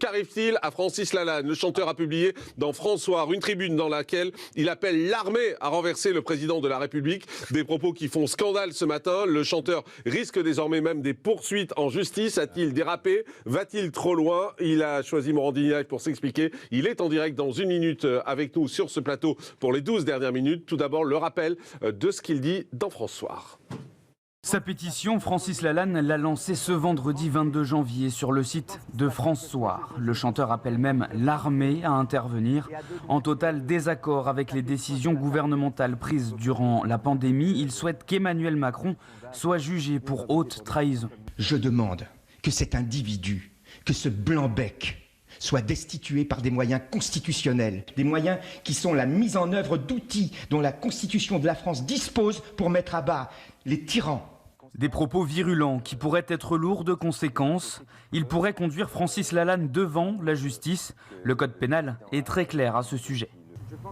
Qu'arrive-t-il à Francis Lalanne? Le chanteur a publié dans François une tribune dans laquelle il appelle l'armée à renverser le président de la République. Des propos qui font scandale ce matin. Le chanteur risque désormais même des poursuites en justice. A-t-il dérapé? Va-t-il trop loin? Il a choisi Morandini Live pour s'expliquer. Il est en direct dans une minute avec nous sur ce plateau pour les 12 dernières minutes. Tout d'abord, le rappel de ce qu'il dit dans François. Sa pétition, Francis Lalanne l'a lancée ce vendredi 22 janvier sur le site de France Soir. Le chanteur appelle même l'armée à intervenir. En total désaccord avec les décisions gouvernementales prises durant la pandémie, il souhaite qu'Emmanuel Macron soit jugé pour haute trahison. Je demande que cet individu, que ce blanc-bec, soit destitué par des moyens constitutionnels, des moyens qui sont la mise en œuvre d'outils dont la Constitution de la France dispose pour mettre à bas les tyrans. Des propos virulents qui pourraient être lourds de conséquences. Il pourrait conduire Francis Lalanne devant la justice. Le code pénal est très clair à ce sujet.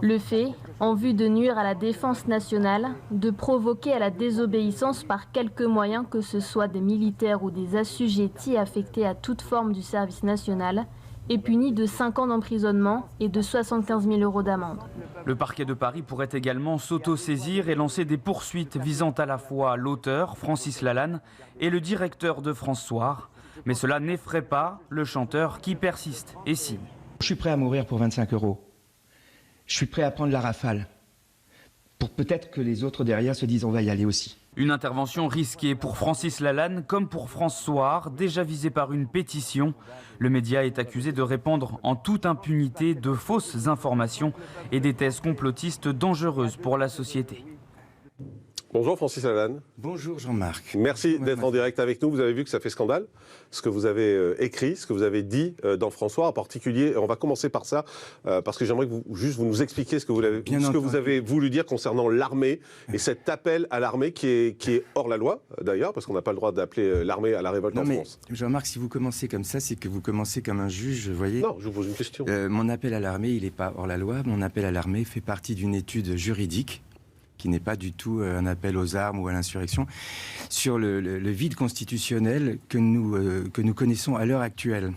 Le fait, en vue de nuire à la défense nationale, de provoquer à la désobéissance par quelque moyen que ce soit des militaires ou des assujettis affectés à toute forme du service national, est puni de 5 ans d'emprisonnement et de 75 000 € d'amende. Le parquet de Paris pourrait également s'autosaisir et lancer des poursuites visant à la fois l'auteur, Francis Lalanne, et le directeur de France Soir. Mais cela n'effraie pas le chanteur qui persiste et signe. Je suis prêt à mourir pour 25 €. Je suis prêt à prendre la rafale. Pour peut-être que les autres derrière se disent on va y aller aussi. Une intervention risquée pour Francis Lalanne comme pour France Soir, déjà visé par une pétition. Le média est accusé de répandre en toute impunité de fausses informations et des thèses complotistes dangereuses pour la société. Bonjour Francis Lalanne. Bonjour Jean-Marc. Merci d'être en direct avec nous. Vous avez vu que ça fait scandale, ce que vous avez écrit, ce que vous avez dit dans François en particulier. On va commencer par ça, parce que j'aimerais que vous nous expliquiez ce que vous avez voulu dire concernant l'armée et cet appel à l'armée qui est hors la loi, d'ailleurs, parce qu'on n'a pas le droit d'appeler l'armée à la révolte en France. Jean-Marc, si vous commencez comme ça, c'est que vous commencez comme un juge, vous voyez. Non, je vous pose une question. Mon appel à l'armée, il n'est pas hors la loi. Mon appel à l'armée fait partie d'une étude juridique qui n'est pas du tout un appel aux armes ou à l'insurrection, sur le vide constitutionnel que nous connaissons à l'heure actuelle.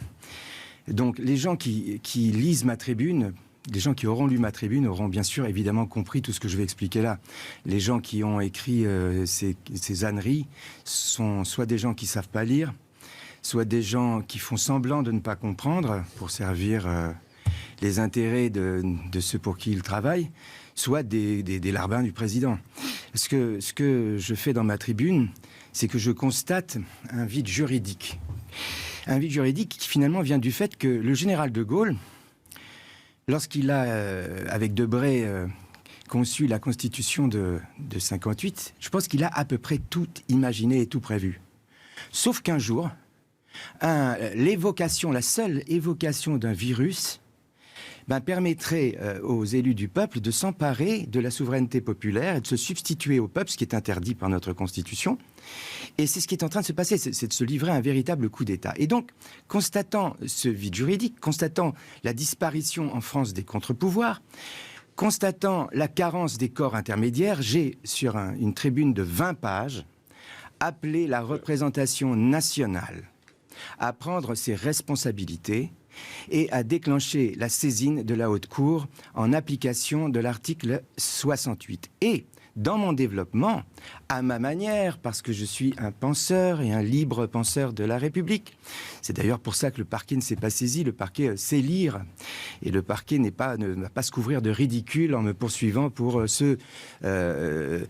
Donc les gens qui lisent ma tribune, les gens qui auront lu ma tribune auront bien sûr évidemment compris tout ce que je vais expliquer là. Les gens qui ont écrit ces âneries sont soit des gens qui ne savent pas lire, soit des gens qui font semblant de ne pas comprendre pour servir les intérêts de ceux pour qui ils travaillent, soit des larbins du président. Ce que je fais dans ma tribune, c'est que je constate un vide juridique. Un vide juridique qui finalement vient du fait que le général de Gaulle, lorsqu'il a, avec Debré, conçu la Constitution de 58, je pense qu'il a à peu près tout imaginé et tout prévu. Sauf qu'un jour, la seule évocation d'un virus permettrait aux élus du peuple de s'emparer de la souveraineté populaire et de se substituer au peuple, ce qui est interdit par notre Constitution. Et c'est ce qui est en train de se passer, c'est de se livrer à un véritable coup d'État. Et donc, constatant ce vide juridique, constatant la disparition en France des contre-pouvoirs, constatant la carence des corps intermédiaires, j'ai, sur une tribune de 20 pages, appelé la représentation nationale à prendre ses responsabilités et à déclencher la saisine de la Haute Cour en application de l'article 68. Et dans mon développement, à ma manière, parce que je suis un penseur et un libre penseur de la République. C'est d'ailleurs pour ça que le parquet ne s'est pas saisi, le parquet sait lire. Et le parquet ne va pas se couvrir de ridicule en me poursuivant pour ceux que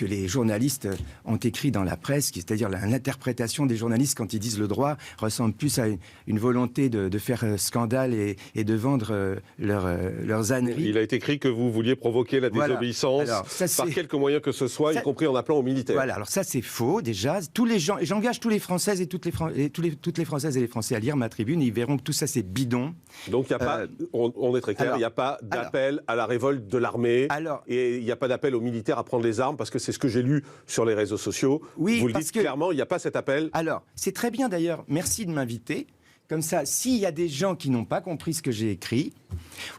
les journalistes ont écrits dans la presse, c'est-à-dire l'interprétation des journalistes quand ils disent le droit ressemble plus à une volonté de faire scandale et de vendre leurs âneries. Il a été écrit que vous vouliez provoquer la désobéissance. Alors, ça, par quelque moyen que ce soit, y compris en appelant aux militaires. Voilà, alors ça c'est faux déjà. Tous les gens, et j'engage tous les Françaises et toutes les Françaises et les Français à lire ma tribune, ils verront que tout ça c'est bidon. Donc il n'y a pas, on est très clair, il n'y a pas d'appel à la révolte de l'armée, et il n'y a pas d'appel aux militaires à prendre les armes, parce que c'est ce que j'ai lu sur les réseaux sociaux. Oui, vous le dites clairement, il n'y a pas cet appel. Alors, c'est très bien d'ailleurs, merci de m'inviter, comme ça, s'il y a des gens qui n'ont pas compris ce que j'ai écrit,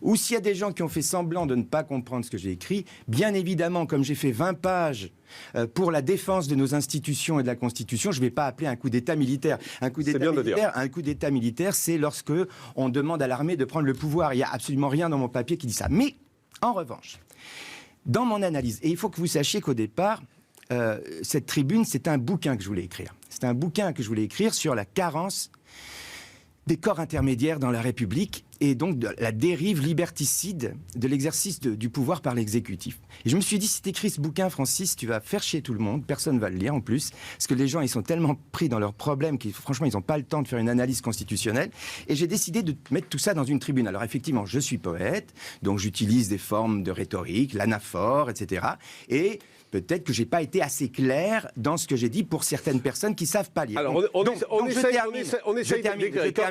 ou s'il y a des gens qui ont fait semblant de ne pas comprendre ce que j'ai écrit, bien évidemment, comme j'ai fait 20 pages pour la défense de nos institutions et de la Constitution, je ne vais pas appeler un coup d'État militaire. Un coup d'État militaire, c'est lorsque on demande à l'armée de prendre le pouvoir. Il n'y a absolument rien dans mon papier qui dit ça. Mais, en revanche, dans mon analyse, et il faut que vous sachiez qu'au départ, cette tribune, c'est un bouquin que je voulais écrire. C'est un bouquin que je voulais écrire sur la carence des corps intermédiaires dans la République et donc de la dérive liberticide de l'exercice du pouvoir par l'exécutif. Et je me suis dit, si tu écris ce bouquin, Francis, tu vas faire chier tout le monde, personne ne va le lire en plus, parce que les gens, ils sont tellement pris dans leurs problèmes qu'ils, franchement, ils n'ont pas le temps de faire une analyse constitutionnelle. Et j'ai décidé de mettre tout ça dans une tribune. Alors effectivement, je suis poète, donc j'utilise des formes de rhétorique, l'anaphore, etc. Et peut-être que j'ai pas été assez clair dans ce que j'ai dit pour certaines personnes qui savent pas lire. Alors, on essaye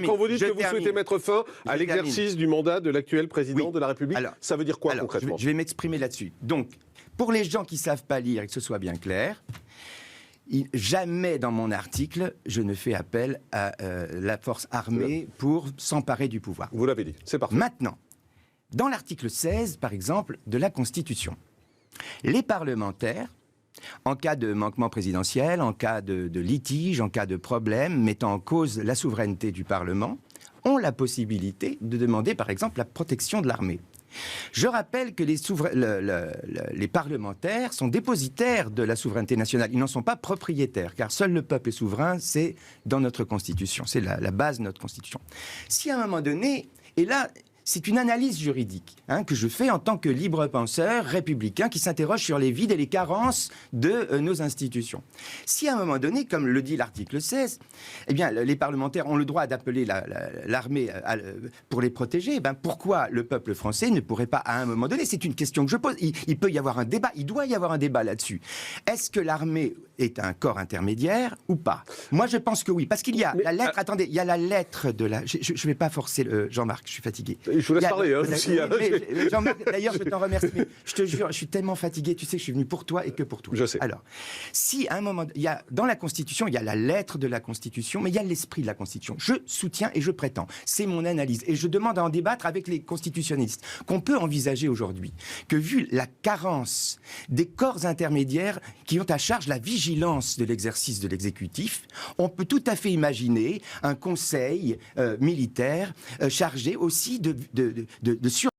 quand vous dites que vous souhaitez mettre fin à l'exercice du mandat de l'actuel président de la République, ça veut dire quoi concrètement ? Je vais m'exprimer là-dessus. Donc, pour les gens qui savent pas lire et que ce soit bien clair, jamais dans mon article, je ne fais appel à la force armée pour s'emparer du pouvoir. Vous l'avez dit, c'est parfait. Maintenant, dans l'article 16, par exemple, de la Constitution, les parlementaires, en cas de manquement présidentiel, en cas de litige, en cas de problème mettant en cause la souveraineté du Parlement, ont la possibilité de demander, par exemple, la protection de l'armée. Je rappelle que les parlementaires sont dépositaires de la souveraineté nationale. Ils n'en sont pas propriétaires, car seul le peuple est souverain, c'est dans notre Constitution, c'est la base de notre Constitution. Si à un moment donné, et là, c'est une analyse juridique que je fais en tant que libre penseur républicain qui s'interroge sur les vides et les carences de nos institutions. Si à un moment donné, comme le dit l'article 16, eh bien, les parlementaires ont le droit d'appeler l'armée pour les protéger, eh bien, pourquoi le peuple français ne pourrait pas, à un moment donné, c'est une question que je pose, il peut y avoir un débat, il doit y avoir un débat là-dessus. Est-ce que l'armée est un corps intermédiaire ou pas ? Moi, je pense que oui, parce qu'il y a la lettre, attendez, il y a la lettre de la... Je ne vais pas forcer Jean-Marc, je suis fatigué. Je vous laisse parler. Jean-Marc, d'ailleurs, je t'en remercie. Mais je te jure, je suis tellement fatigué. Tu sais que je suis venu pour toi et que pour toi. Je sais. Alors, si à un moment, dans la Constitution, il y a la lettre de la Constitution, mais il y a l'esprit de la Constitution. Je soutiens et je prétends. C'est mon analyse. Et je demande à en débattre avec les constitutionnalistes. Qu'on peut envisager aujourd'hui que, vu la carence des corps intermédiaires qui ont à charge la vigilance de l'exercice de l'exécutif, on peut tout à fait imaginer un conseil militaire chargé aussi de